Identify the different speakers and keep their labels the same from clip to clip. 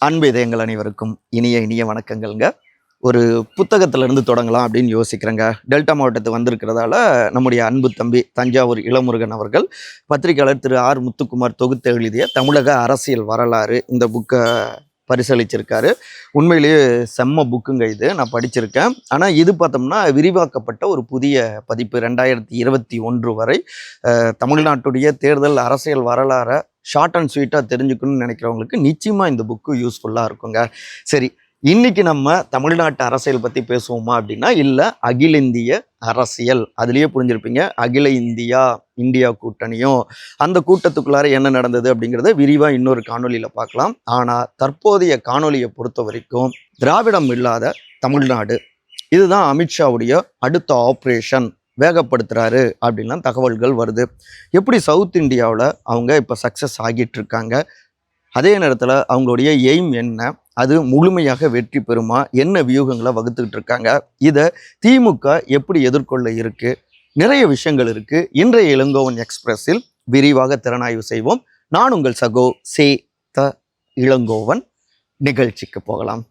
Speaker 1: அன்பு இதயங்கள் அனைவருக்கும் இனிய வணக்கங்கள்ங்க. ஒரு புத்தகத்திலிருந்து தொடங்கலாம் அப்படின்னு யோசிக்கிறேங்க. டெல்டா மாவட்டத்து வந்திருக்கிறதால நம்முடைய அன்பு தம்பி தஞ்சாவூர் இளமுருகன் அவர்கள் பத்திரிகையாளர் திரு ஆர் முத்துக்குமார் தொகுத்து எழுதிய தமிழக அரசியல் வரலாறு இந்த புக்கை பரிசளிச்சிருக்காரு. உண்மையிலேயே செம்ம புக்குங்க இது. நான் படிச்சிருக்கேன். ஆனால் இது பார்த்தோம்னா விரிவாக்கப்பட்ட ஒரு புதிய பதிப்பு 2021 வரை தமிழ்நாட்டுடைய தேர்தல் அரசியல் வரலாறை ஷார்ட் அண்ட் ஸ்வீட்டாக தெரிஞ்சுக்கணும்னு நினைக்கிறவங்களுக்கு நிச்சயமாக இந்த புக்கு யூஸ்ஃபுல்லாக இருக்குங்க. சரி, இன்னைக்கு நம்ம தமிழ்நாட்டு அரசியல் பற்றி பேசுவோமா அப்படின்னா இல்லை, அகில இந்திய அரசியல். அதுலேயே புரிஞ்சிருப்பீங்க, அகில இந்தியா கூட்டணியும் அந்த கூட்டத்துக்குள்ளார என்ன நடந்தது அப்படிங்கிறத விரிவாக இன்னொரு காணொலியில் பார்க்கலாம். ஆனால் தற்போதைய காணொலியை பொறுத்த வரைக்கும் திராவிடம் இல்லாத தமிழ்நாடு, இதுதான் அமித்ஷாவுடைய அடுத்த ஆப்ரேஷன் வேகப்படுத்துகிறாரு அப்படின்லாம் தகவல்கள் வருது. எப்படி சவுத் இந்தியாவில் அவங்க இப்போ சக்ஸஸ் ஆகிட்டு இருக்காங்க, அதே நேரத்தில் அவங்களுடைய எய்ம் என்ன, அது முழுமையாக வெற்றி பெறுமா, என்ன வியூகங்களை வகுத்துக்கிட்டு இருக்காங்க, இதை திமுக எப்படி எதிர்கொள்ள இருக்குது, நிறைய விஷயங்கள் இருக்குது. இன்றைய இளங்கோவன் எக்ஸ்பிரஸில் விரிவாக திறனாய்வு செய்வோம். நான் உங்கள் சகோ த இளங்கோவன். நிகழ்ச்சிக்கு போகலாம்.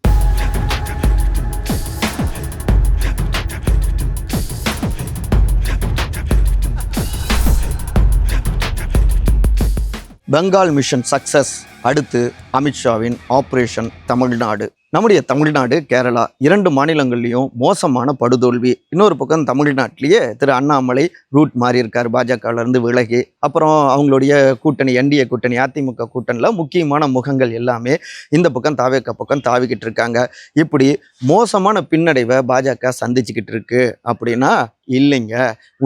Speaker 1: பெங்கால் மிஷன் சக்சஸ், அடுத்து அமித்ஷாவின் ஆப்ரேஷன் தமிழ்நாடு. நம்முடைய தமிழ்நாடு, கேரளா இரண்டு மாநிலங்கள்லையும் மோசமான படுதோல்வி. இன்னொரு பக்கம் தமிழ்நாட்டிலேயே திரு அண்ணாமலை ரூட் மாறி இருக்கார், பாஜகவிலேருந்து விலகி. அப்புறம் அவங்களுடைய கூட்டணி என்டிஏ கூட்டணி அதிமுக கூட்டணியில் முக்கியமான முகங்கள் எல்லாமே இந்த பக்கம் தாவேக பக்கம் தாவிக்கிட்டு இருக்காங்க. இப்படி மோசமான பின்னடைவை பாஜக சந்திச்சுக்கிட்டு இருக்கு அப்படின்னா இல்லைங்க,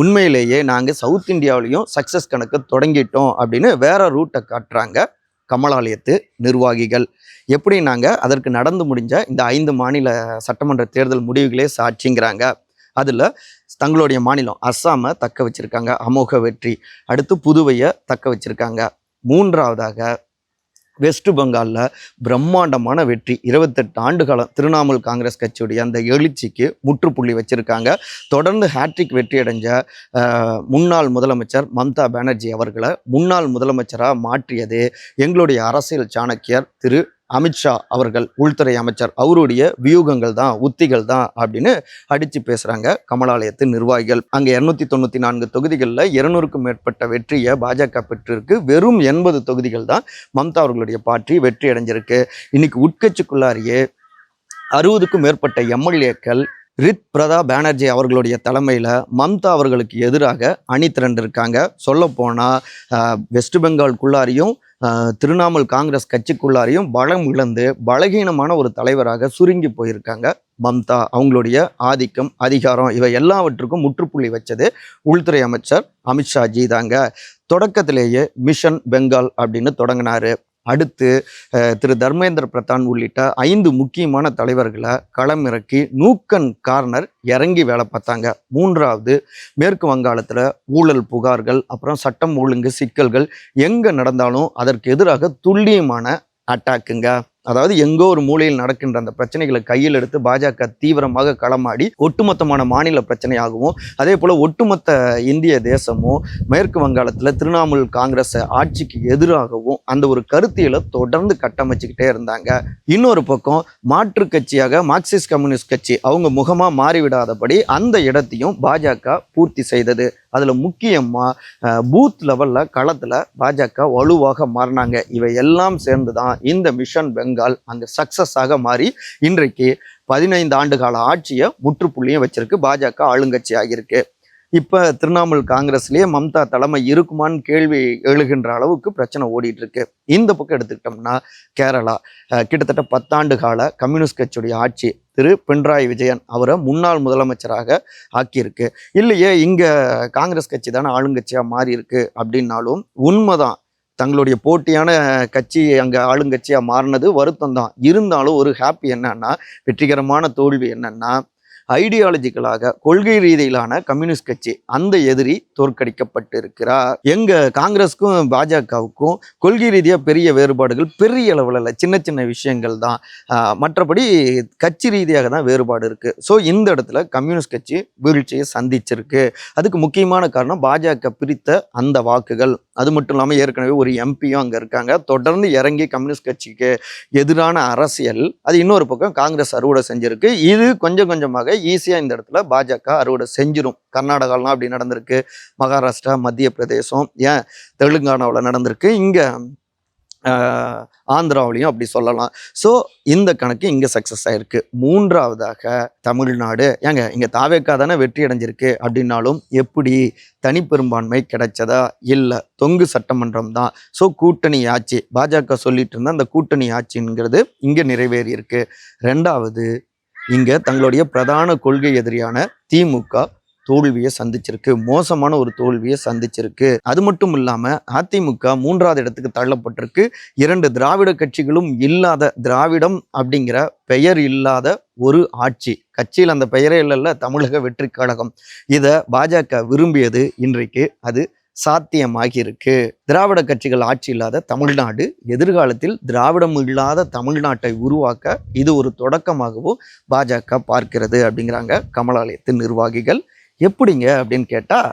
Speaker 1: உண்மையிலேயே நாங்கள் சவுத் இந்தியாவிலையும் சக்ஸஸ் கணக்கு தொடங்கிட்டோம் அப்படின்னு வேற ரூட்டை காட்டுறாங்க கமலாலயத்து நிர்வாகிகள். எப்படி நாங்கள் அதற்கு நடந்து முடிஞ்ச இந்த 5 மாநில சட்டமன்ற தேர்தல் முடிவுகளே சாட்சிங்கிறாங்க. அதில் தங்களுடைய மாநிலம் அஸ்ஸாமை தக்க வச்சிருக்காங்க, அமோக வெற்றி. அடுத்து புதுவையை தக்க வச்சிருக்காங்க. மூன்றாவதாக வெஸ்ட் பெங்காலில் பிரம்மாண்டமான வெற்றி. 28 ஆண்டு காலம் திரிணாமுல் காங்கிரஸ் கட்சியுடைய அந்த எழுச்சிக்கு முற்றுப்புள்ளி வச்சிருக்காங்க. தொடர்ந்து ஹேட்ரிக் வெற்றி அடைஞ்ச முன்னாள் முதலமைச்சர் மம்தா பானர்ஜி அவர்களை முன்னாள் முதலமைச்சராக மாற்றியது எங்களுடைய அரசியல் சாணக்கியர் திரு அமித்ஷா அவர்கள், உள்துறை அமைச்சர். அவருடைய வியூகங்கள் தான், உத்திகள் தான் அப்படின்னு அடித்து பேசுகிறாங்க கமலாலயத்து நிர்வாகிகள். அங்கே 294 தொகுதிகளில் 200க்கும் மேற்பட்ட வெற்றியை பாஜக பெற்றிருக்கு. வெறும் 80 தொகுதிகள் தான் மம்தா அவர்களுடைய பார்ட்டி வெற்றி அடைஞ்சிருக்கு. இன்னைக்கு உட்கட்சிக்குள்ளாரியே 60க்கும் மேற்பட்ட எம்எல்ஏக்கள் ரித் பிரதா பானர்ஜி அவர்களுடைய தலைமையில் மம்தா அவர்களுக்கு எதிராக அணி திரண்டிருக்காங்க. சொல்லப்போனால் வெஸ்ட் பெங்காலுக்குள்ளாரையும் திரிணாமுல் காங்கிரஸ் கட்சிக்குள்ளாரையும் பலம் இழந்து பலகீனமான ஒரு தலைவராக சுருங்கி போயிருக்காங்க மம்தா. அவங்களுடைய ஆதிக்கம், அதிகாரம் இவை எல்லாவற்றுக்கும் முற்றுப்புள்ளி வச்சது உள்துறை அமைச்சர் அமித்ஷாஜி தாங்க. தொடக்கத்திலேயே மிஷன் பெங்கால் அப்படின்னு தொடங்கினாரு. அடுத்து திரு தர்மேந்திர பிரதான் உள்ளிட்ட 5 முக்கியமான தலைவர்களை களமிறக்கி நூக்கன் கார்னர் இறங்கி வேலை பார்த்தாங்க. மூன்றாவது, மேற்கு வங்காளத்தில் ஊழல் புகார்கள், அப்புறம் சட்டம் ஒழுங்கு சிக்கல்கள் எங்கே நடந்தாலும் அதற்கு எதிராக துல்லியமான அட்டாக்குங்க. அதாவது எங்கோ ஒரு மூலையில் நடக்கின்ற அந்த பிரச்சனைகளை கையில் எடுத்து பாஜக தீவிரமாக களமாடி ஒட்டுமொத்தமான மாநில பிரச்சனையாகவும், அதே போல் ஒட்டுமொத்த இந்திய தேசமும் மேற்கு வங்காளத்தில் திரிணாமுல் காங்கிரஸ் ஆட்சிக்கு எதிராகவும் அந்த ஒரு கருத்தியலை தொடர்ந்து கட்டமைச்சுக்கிட்டே இருந்தாங்க. இன்னொரு பக்கம் மாற்று கட்சியாக மார்க்சிஸ்ட் கம்யூனிஸ்ட் கட்சி அவங்க முகமாக மாறிவிடாதபடி அந்த இடத்தையும் பாஜக பூர்த்தி செய்தது. அதில் முக்கியமாக பூத் லெவலில் களத்தில் பாஜக வலுவாக மாறினாங்க. இவை எல்லாம் சேர்ந்து தான் இந்த மிஷன் பெங்கால் அங்கே சக்ஸஸ் ஆக மாறி இன்றைக்கு 15 ஆண்டு கால ஆட்சியை முற்றுப்புள்ளியும் வச்சிருக்கு. பாஜக ஆளுங்கட்சி ஆகியிருக்கு. இப்போ திரிணாமுல் காங்கிரஸ்லேயே மம்தா தலைமை இருக்குமான்னு கேள்வி எழுகின்ற அளவுக்கு பிரச்சனை ஓடிட்டு இருக்கு. இந்த பக்கம் எடுத்துக்கிட்டோம்னா கேரளா கிட்டத்தட்ட 10 ஆண்டு கால கம்யூனிஸ்ட் கட்சியுடைய ஆட்சி. திரு பினராயி விஜயன் அவரை முன்னாள் முதலமைச்சராக ஆக்கியிருக்கு. இல்லையே, இங்கே காங்கிரஸ் கட்சி தானே ஆளுங்கட்சியாக மாறி இருக்கு அப்படின்னாலும் உண்மைதான். தங்களுடைய போட்டியான கட்சி அங்கே ஆளுங்கட்சியாக மாறினது வருத்தம் தான். இருந்தாலும் ஒரு ஹாப்பி என்னன்னா, வெற்றிகரமான தோல்வி என்னன்னா, ஐடியாலஜிக்கலாக கொள்கை ரீதியிலான கம்யூனிஸ்ட் கட்சி அந்த எதிரி தோற்கடிக்கப்பட்டு இருக்கிறார். எங்க காங்கிரஸுக்கும் பாஜகவுக்கும் கொள்கை ரீதியாக பெரிய வேறுபாடுகள் பெரிய அளவில் இல்லை, சின்ன சின்ன விஷயங்கள் தான். மற்றபடி கட்சி ரீதியாக தான் வேறுபாடு இருக்கு. ஸோ இந்த இடத்துல கம்யூனிஸ்ட் கட்சி வீழ்ச்சியை சந்திச்சிருக்கு. அதுக்கு முக்கியமான காரணம் பாஜக பிரித்த அந்த வாக்குகள். அது மட்டும் இல்லாமல் ஏற்கனவே ஒரு எம்பியும் அங்கே இருக்காங்க. தொடர்ந்து இறங்கி கம்யூனிஸ்ட் கட்சிக்கு எதிரான அரசியல் அது இன்னொரு பக்கம் காங்கிரஸ் அறுவடை செஞ்சிருக்கு. இது கொஞ்சம் கொஞ்சமாக ஈஸியாக இந்த இடத்துல பாஜக அறுவடை செஞ்சிடும். கர்நாடகாலாம் அப்படி நடந்திருக்கு, மகாராஷ்டிரா, மத்திய பிரதேசம், ஏன் தெலுங்கானாவில் நடந்திருக்கு, இங்கே ஆந்திராவிலையும் அப்படி சொல்லலாம். ஸோ இந்த கணக்கு இங்கே சக்ஸஸ் ஆயிருக்கு. மூன்றாவதாக தமிழ்நாடு, ஏங்க இங்கே தாவேக்கா தானே வெற்றி அடைஞ்சிருக்கு அப்படின்னாலும் எப்படி தனிப்பெரும்பான்மை கிடைச்சதா? இல்லை, தொங்கு சட்டமன்றம் தான். ஸோ கூட்டணி ஆட்சி, பாஜக சொல்லிட்டு இருந்தால் அந்த கூட்டணி ஆட்சிங்கிறது இங்கே நிறைவேறி இருக்கு. ரெண்டாவது, இங்கே தங்களுடைய பிரதான கொள்கை எதிரியான திமுக தோல்வியை சந்திச்சிருக்கு, மோசமான ஒரு தோல்வியை சந்திச்சிருக்கு. அது மட்டும் இல்லாம அதிமுக 3வது இடத்துக்கு தள்ளப்பட்டிருக்கு. 2 திராவிட கட்சிகளும் இல்லாத, திராவிடம் அப்படிங்கிற பெயர் இல்லாத ஒரு ஆட்சி, கட்சியில் அந்த பெயரே இல்லைல்ல, தமிழக வெற்றி கழகம். இதை பாஜக விரும்பியது, இன்றைக்கு அது சாத்தியமாகி இருக்கு. திராவிட கட்சிகள் ஆட்சி இல்லாத தமிழ்நாடு, எதிர்காலத்தில் திராவிடம் இல்லாத தமிழ்நாட்டை உருவாக்க இது ஒரு தொடக்கமாகவும் பாஜக பார்க்கிறது அப்படிங்கிறாங்க கமலாலயத்தின் நிர்வாகிகள். எப்படிங்க அப்படின்னு கேட்டால்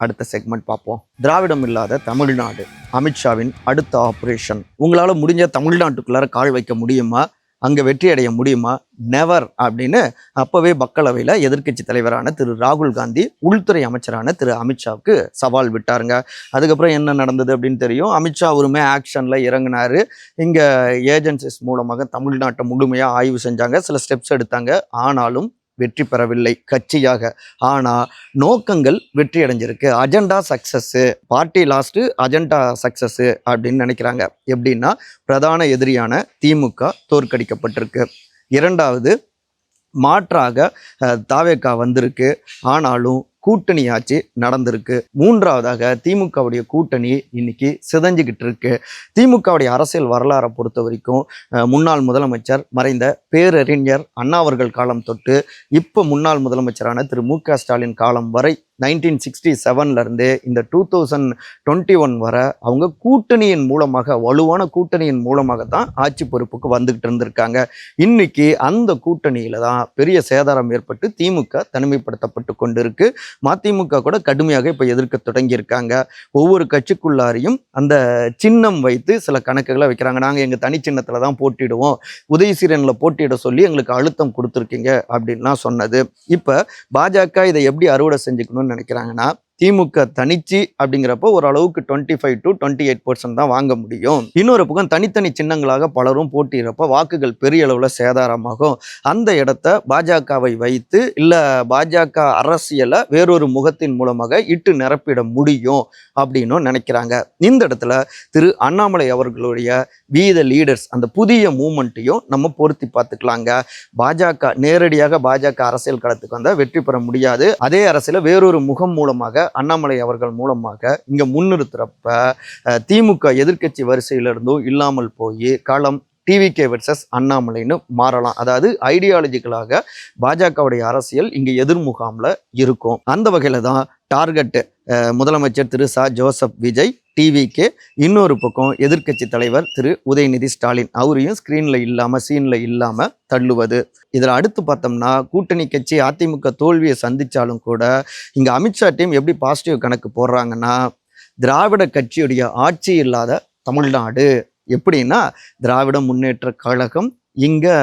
Speaker 1: அடுத்த செக்மெண்ட் பார்ப்போம். திராவிடம் இல்லாத தமிழ்நாடு, அமித்ஷாவின் அடுத்த ஆப்ரேஷன். உங்களால் முடிஞ்ச தமிழ்நாட்டுக்குள்ளார கால் வைக்க முடியுமா? அங்கே வெற்றி அடைய முடியுமா? நெவர் அப்படின்னு அப்போவே மக்களவையில் எதிர்க்கட்சி தலைவரான திரு ராகுல் காந்தி உள்துறை அமைச்சரான திரு அமித்ஷாவுக்கு சவால் விட்டாருங்க. அதுக்கப்புறம் என்ன நடந்தது அப்படின்னு தெரியும். அமித்ஷா ஒருமே ஆக்ஷனில் இறங்கினார். இங்கே ஏஜென்சிஸ் மூலமாக தமிழ்நாட்டை முழுமையாக ஆய்வு செஞ்சாங்க, சில ஸ்டெப்ஸ் எடுத்தாங்க. ஆனாலும் வெற்றி பெறவில்லை கட்சியாக. ஆனால் நோக்கங்கள் வெற்றி அடைஞ்சிருக்கு. Agenda success, party last, agenda success அப்படின்னு நினைக்கிறாங்க. எப்படின்னா, பிரதான எதிரியான திமுக தோற்கடிக்கப்பட்டிருக்கு. இரண்டாவது, மாற்றாக தாவேக்கா வந்திருக்கு, ஆனாலும் கூட்டணி ஆட்சி நடந்திருக்கு. மூன்றாவதாக திமுகவுடைய கூட்டணி இன்னைக்கு சிதைஞ்சுக்கிட்டு இருக்கு. திமுகவுடைய அரசியல் வரலாறை பொறுத்த வரைக்கும் முன்னாள் முதலமைச்சர் மறைந்த பேரறிஞர் அண்ணா அவர்கள் காலம் தொட்டு இப்போ முன்னாள் முதலமைச்சரான திரு மு.க. ஸ்டாலின் காலம் வரை 1967 இந்த 2021 வரை அவங்க கூட்டணியின் மூலமாக, வலுவான கூட்டணியின் மூலமாக தான் ஆட்சி பொறுப்புக்கு வந்துகிட்டு இருந்திருக்காங்க. இன்னைக்கு அந்த கூட்டணியில தான் பெரிய சேதாரம் ஏற்பட்டு திமுக தனிமைப்படுத்தப்பட்டு கொண்டிருக்கு. மதிமுக கூட கடுமையாக இப்போ எதிர்க்க தொடங்கியிருக்காங்க. ஒவ்வொரு கட்சிக்குள்ளாரையும் அந்த சின்னம் வைத்து சில கணக்குகளை வைக்கிறாங்க. நாங்கள் எங்கள் தனி சின்னத்தில் தான் போட்டிடுவோம், உதயசீரனில் போட்டியிட சொல்லி எங்களுக்கு அழுத்தம் கொடுத்துருக்கீங்க அப்படின்லாம் சொன்னது. இப்போ பாஜக இதை எப்படி அறுவடை செஞ்சுக்கணும்னு நினைக்கிறாங்கன்னா, திமுக தனிச்சு அப்படிங்கிறப்போ ஓரளவுக்கு 25 to 28% தான் வாங்க முடியும். இன்னொரு பக்கம் தனித்தனி சின்னங்களாக பலரும் போட்டியிடப்போ வாக்குகள் பெரிய அளவில் சேதாரமாகும். அந்த இடத்த பாஜகவை வைத்து, இல்லை பாஜக அரசியலை வேறொரு முகத்தின் மூலமாக இட்டு நிரப்பிட முடியும் அப்படின்னு நினைக்கிறாங்க. இந்த இடத்துல திரு அண்ணாமலை அவர்களுடைய வி த லீடர்ஸ் அந்த புதிய மூமெண்ட்டையும் நம்ம பொருத்தி பார்த்துக்கலாங்க. பாஜக நேரடியாக பாஜக அரசியல் களத்துக்கு வந்தால் வெற்றி பெற முடியாது. அதே அரசியலை வேறொரு முகம் மூலமாக அண்ணாமலை அவர்கள் மூலமாக இங்க முன்னிறுத்துறப்ப திமுக எதிர்க்கட்சி வரிசையிலிருந்தும் இல்லாமல் போய் களம் டிவிகே வெர்சஸ் அண்ணாமலைன்னு மாறலாம். அதாவது ஐடியாலஜிக்கலாக பாஜகவுடைய அரசியல் இங்க எதிர்முகாம்ல இருக்கும். அந்த வகையில தான் டார்கெட் முதலமைச்சர் திரு ச ஜோசப் விஜய் டிவிகே, இன்னொரு பக்கம் எதிர்க்கட்சி தலைவர் திரு உதயநிதி ஸ்டாலின், அவரையும் ஸ்க்ரீனில் இல்லாமல் சீனில் இல்லாமல் தள்ளுவது. இதில் அடுத்து பார்த்தோம்னா, கூட்டணி கட்சி அதிமுக தோல்வியை சந்தித்தாலும் கூட இங்கே அமித்ஷா டீம் எப்படி பாசிட்டிவ் கணக்கு போடுறாங்கன்னா, திராவிட கட்சியுடைய ஆட்சி இல்லாத தமிழ்நாடு. எப்படின்னா, திராவிட முன்னேற்ற கழகம், இங்கே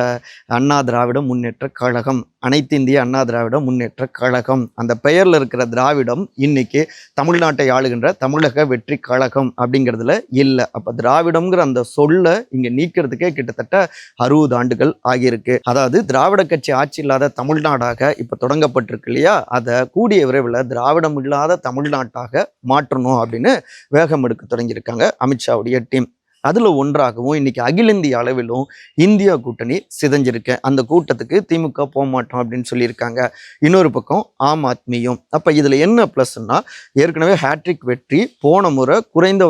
Speaker 1: அண்ணா திராவிட முன்னேற்ற கழகம், அனைத்து இந்திய அண்ணா திராவிட முன்னேற்ற கழகம், அந்த பெயரில் இருக்கிற திராவிடம் இன்னைக்கு தமிழ்நாட்டை ஆளுகின்ற தமிழக வெற்றி கழகம் அப்படிங்கிறதுல இல்லை. அப்போ திராவிடம்ங்கிற அந்த சொல்லை இங்கே நீக்கிறதுக்கே கிட்டத்தட்ட 60 ஆண்டுகள் ஆகியிருக்கு. அதாவது திராவிட கட்சி ஆட்சி இல்லாத தமிழ்நாடாக இப்போ தொடங்கப்பட்டிருக்கு இல்லையா, அதை கூடிய விரைவில் திராவிடம் இல்லாத தமிழ்நாட்டாக மாற்றணும் அப்படின்னு வேகம் எடுக்க தொடங்கியிருக்காங்க அமித்ஷாவுடைய டீம். அதில் ஒன்றாகவும் இன்னைக்கு அகில இந்திய அளவிலும் இந்தியா கூட்டணி சிதைஞ்சிருக்கு. அந்த கூட்டத்துக்கு திமுக போக மாட்டோம் அப்படின்னு சொல்லியிருக்காங்க. இன்னொரு பக்கம் ஆம் ஆத்மியும். அப்போ இதில் என்ன ப்ளஸ்ன்னா, ஏற்கனவே ஹேட்ரிக் வெற்றி, போன முறை குறைந்த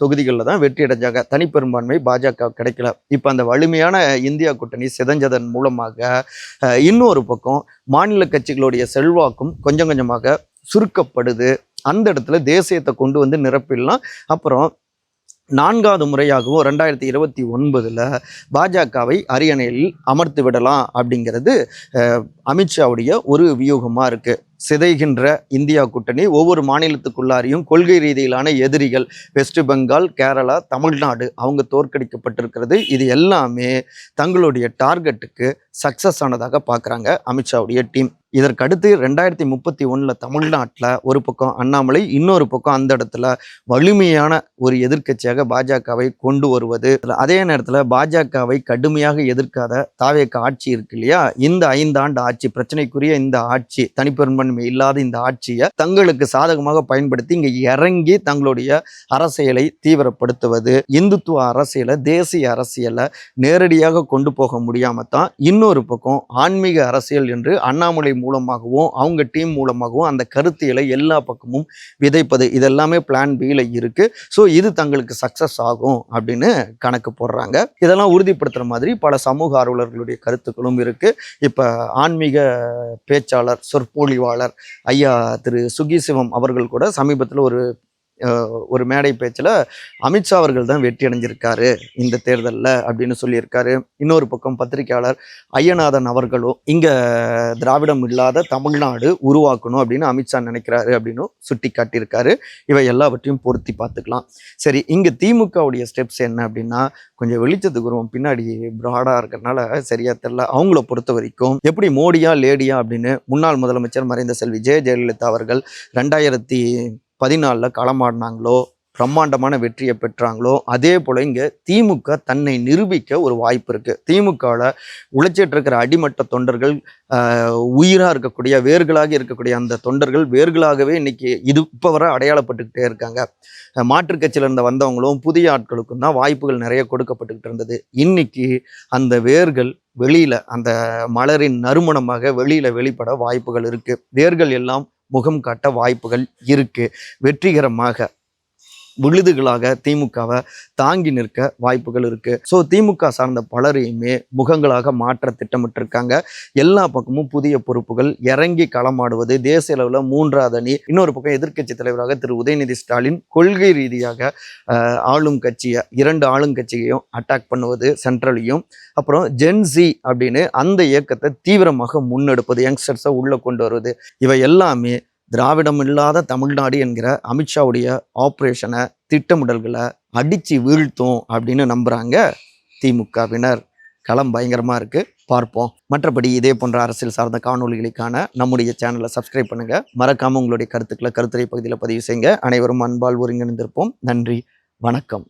Speaker 1: தொகுதிகளில் தான் வெற்றி அடைஞ்சாங்க, தனிப்பெரும்பான்மை பாஜக கிடைக்கல. இப்போ அந்த வலிமையான இந்தியா கூட்டணி சிதைஞ்சதன் மூலமாக இன்னொரு பக்கம் மாநில கட்சிகளுடைய செல்வாக்கும் கொஞ்சம் கொஞ்சமாக சுருக்கப்படுது. அந்த இடத்துல தேசியத்தை கொண்டு வந்து நிரப்பிடலாம். அப்புறம் 4வது முறையாகவும் 2029 பாஜகவை அரியணையில் அமர்த்து விடலாம் அப்படிங்கிறது அமித்ஷாவுடைய ஒரு வியூகமாக இருக்குது. சிதைகின்ற இந்தியா கூட்டணி, ஒவ்வொரு மாநிலத்துக்குள்ளாரையும் கொள்கை ரீதியிலான எதிரிகள் வெஸ்ட் பெங்கால், கேரளா, தமிழ்நாடு அவங்க தோற்கடிக்கப்பட்டிருக்கிறது. இது எல்லாமே தங்களுடைய டார்கெட்டுக்கு சக்சஸ் ஆனதாக பார்க்குறாங்க அமித்ஷாவுடைய டீம். இதற்கடுத்து 2031 தமிழ்நாட்டில் ஒரு பக்கம் அண்ணாமலை, இன்னொரு பக்கம் அந்த இடத்துல வலிமையான ஒரு எதிர்க்கட்சியாக பாஜகவை கொண்டு வருவது. அதே நேரத்தில் பாஜகவை கடுமையாக எதிர்க்காத தாவேக ஆட்சி இருக்கு இல்லையா, இந்த 5 ஆண்டு ஆட்சி, பிரச்சனைக்குரிய இந்த ஆட்சி, தனிப்பெரும்பான்மை இல்லாத இந்த ஆட்சியை தங்களுக்கு சாதகமாக பயன்படுத்தி இங்கே இறங்கி தங்களுடைய அரசியலை தீவிரப்படுத்துவது, இந்துத்துவ அரசியலை, தேசிய அரசியலை நேரடியாக கொண்டு போக முடியாம தான் இன்னொரு பக்கம் ஆன்மீக அரசியல் என்று அண்ணாமலை மூலமாகவும் அவங்க டீம் மூலமாகவும் அந்த கருத்தியலை எல்லா பக்கமும் விதைப்பது, இதெல்லாமே பிளான் பியில் இருக்கு. ஸோ இது தங்களுக்கு சக்சஸ் ஆகும் அப்படின்னு கணக்கு போடுறாங்க. இதெல்லாம் உறுதிப்படுத்துற மாதிரி பல சமூக ஆர்வலர்களுடைய கருத்துக்களும் இருக்கு. இப்ப ஆன்மீக பேச்சாளர், சொற்பொழிவாளர் ஐயா திரு சுகி சிவம் அவர்கள் கூட சமீபத்தில் ஒரு மேடை பேச்சில் அமித்ஷா அவர்கள் தான் வெற்றி அடைஞ்சிருக்காரு இந்த தேர்தலில் அப்படின்னு சொல்லியிருக்காரு. இன்னொரு பக்கம் பத்திரிகையாளர் ஐயநாதன் அவர்களும் இங்கே திராவிடம் இல்லாத தமிழ்நாடு உருவாக்கணும் அப்படின்னு அமித்ஷா நினைக்கிறாரு அப்படின்னு சுட்டி காட்டியிருக்காரு. இவை எல்லாவற்றையும் பொருத்தி பார்த்துக்கலாம். சரி, இங்கே திமுகவுடைய ஸ்டெப்ஸ் என்ன அப்படின்னா, கொஞ்சம் வெளிச்சத்துக்கு வருவோம், பின்னாடி ப்ராடாக இருக்கிறதுனால சரியா தெரியல. அவங்கள பொறுத்த வரைக்கும் எப்படி மோடியா லேடியா அப்படின்னு முன்னாள் முதலமைச்சர் மறைந்த செல்வி ஜெயலலிதா அவர்கள் 2014 களமாடினாங்களோ, பிரம்மாண்டமான வெற்றியை பெற்றாங்களோ, அதே போல இங்கே திமுக தன்னை நிரூபிக்க ஒரு வாய்ப்பு இருக்கு. திமுகவில் உழைச்சிட்டு இருக்கிற அடிமட்ட தொண்டர்கள், உயிராக இருக்கக்கூடிய வேர்களாக இருக்கக்கூடிய அந்த தொண்டர்கள் வேர்களாகவே இன்னைக்கு இப்போ வர அடையாளப்பட்டுக்கிட்டே இருக்காங்க. மாற்றுக் கட்சியிலிருந்து வந்தவங்களும் புதிய ஆட்களுக்கும் தான் வாய்ப்புகள் நிறைய கொடுக்கப்பட்டுக்கிட்டு இருந்தது. இன்னைக்கு அந்த வேர்கள் வெளியில, அந்த மலரின் நறுமணமாக வெளிப்பட வாய்ப்புகள் இருக்கு. வேர்கள் எல்லாம் முகம் காட்ட வாய்ப்புகள் இருக்கு. வெற்றிகரமாக விழுதுகளாக திமுகவை தாங்கி நிற்க வாய்ப்புகள் இருக்கு. ஸோ திமுக சார்ந்த பலரையுமே முகங்களாக மாற்ற திட்டமிட்டிருக்காங்க. எல்லா பக்கமும் புதிய பொறுப்புகள், இறங்கி களமாடுவது, தேசிய அளவில் 3வது அணி. இன்னொரு பக்கம் எதிர்க்கட்சி தலைவராக திரு உதயநிதி ஸ்டாலின் கொள்கை ரீதியாக ஆளும் கட்சியை, 2 ஆளுங்கட்சியையும் அட்டாக் பண்ணுவது, சென்ட்ரலையும். அப்புறம் ஜென்சி அப்படின்னு அந்த இயக்கத்தை தீவிரமாக முன்னெடுப்பது, யங்ஸ்டர்ஸை உள்ள கொண்டு வருவது. இவை எல்லாமே திராவிடம் இல்லாத தமிழ்நாடு என்கிற அமித்ஷாவுடைய ஆப்ரேஷனை, திட்டமிடல்களை அடித்து வீழ்த்தும் அப்படின்னு நம்புகிறாங்க திமுகவினர். களம் பயங்கரமாக இருக்குது, பார்ப்போம். மற்றபடி இதே போன்ற அரசியல் சார்ந்த காணொலிகளுக்கான நம்முடைய சேனலை சப்ஸ்கிரைப் பண்ணுங்கள். மறக்காமல் உங்களுடைய கருத்துக்களை கருத்துரை பகுதியில் பதிவு செய்யுங்க. அனைவரும் அன்பால் ஒருங்கிணைந்திருப்போம். நன்றி, வணக்கம்.